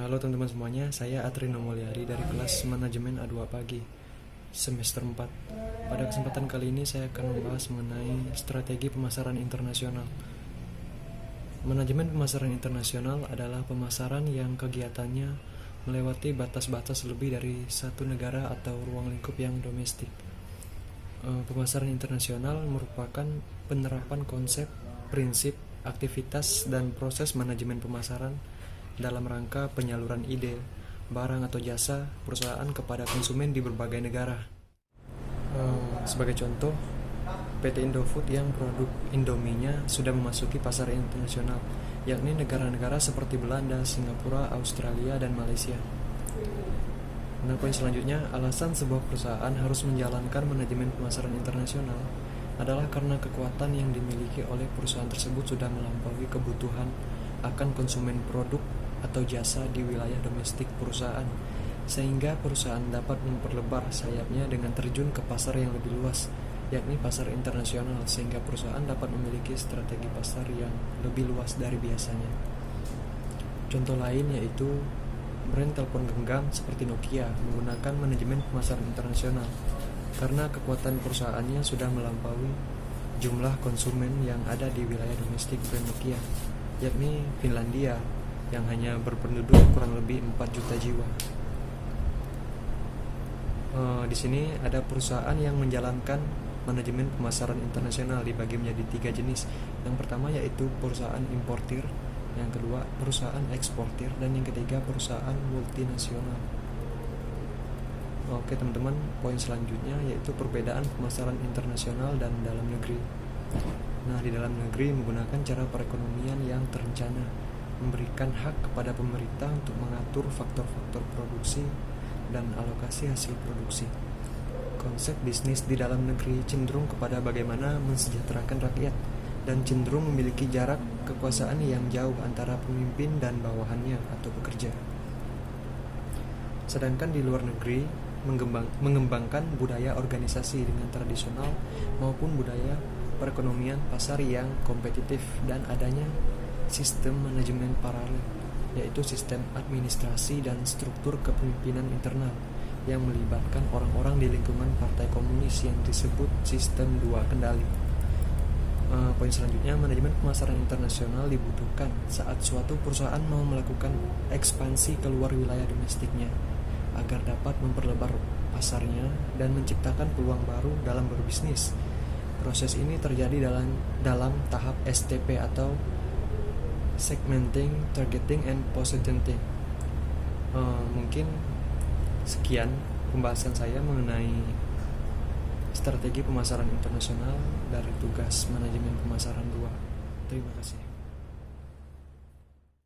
Halo teman-teman semuanya, saya Atrino Mulyadi dari kelas Manajemen A2 Pagi, semester 4. Pada kesempatan kali ini saya akan membahas mengenai strategi pemasaran internasional. Manajemen pemasaran internasional adalah pemasaran yang kegiatannya melewati batas-batas lebih dari satu negara atau ruang lingkup yang domestik. Pemasaran internasional merupakan penerapan konsep, prinsip, aktivitas, dan proses manajemen pemasaran dalam rangka penyaluran ide, barang atau jasa perusahaan kepada konsumen di berbagai negara. Sebagai contoh, PT Indofood yang produk Indomie-nya sudah memasuki pasar internasional, yakni negara-negara seperti Belanda, Singapura, Australia, dan Malaysia. Nah, poin selanjutnya, alasan sebuah perusahaan harus menjalankan manajemen pemasaran internasional adalah karena kekuatan yang dimiliki oleh perusahaan tersebut sudah melampaui kebutuhan akan konsumen produk atau jasa di wilayah domestik perusahaan, sehingga perusahaan dapat memperlebar sayapnya dengan terjun ke pasar yang lebih luas, yakni pasar internasional, sehingga perusahaan dapat memiliki strategi pasar yang lebih luas dari biasanya. Contoh lain yaitu brand telepon genggam seperti Nokia menggunakan manajemen pemasaran internasional karena kekuatan perusahaannya sudah melampaui jumlah konsumen yang ada di wilayah domestik brand Nokia, yakni Finlandia yang hanya berpenduduk kurang lebih 4 juta jiwa. Di sini ada perusahaan yang menjalankan manajemen pemasaran internasional dibagi menjadi 3 jenis. Yang pertama yaitu perusahaan importir, yang kedua perusahaan eksportir, dan yang ketiga perusahaan multinasional. Oke teman-teman, poin selanjutnya yaitu perbedaan pemasaran internasional dan dalam negeri. Nah, di dalam negeri menggunakan cara perekonomian yang terencana, memberikan hak kepada pemerintah untuk mengatur faktor-faktor produksi dan alokasi hasil produksi. Konsep bisnis di dalam negeri cenderung kepada bagaimana mensejahterakan rakyat dan cenderung memiliki jarak kekuasaan yang jauh antara pemimpin dan bawahannya atau pekerja. Sedangkan di luar negeri mengembangkan budaya organisasi dengan tradisional maupun budaya perekonomian pasar yang kompetitif dan adanya sistem manajemen paralel, yaitu sistem administrasi dan struktur kepemimpinan internal yang melibatkan orang-orang di lingkungan partai komunis yang disebut sistem dua kendali. Poin selanjutnya, manajemen pemasaran internasional dibutuhkan saat suatu perusahaan mau melakukan ekspansi keluar wilayah domestiknya agar dapat memperlebar pasarnya dan menciptakan peluang baru dalam berbisnis. Proses ini terjadi dalam tahap STP atau segmenting, targeting, and positioning. Mungkin sekian pembahasan saya mengenai strategi pemasaran internasional dari tugas manajemen pemasaran 2. Terima kasih.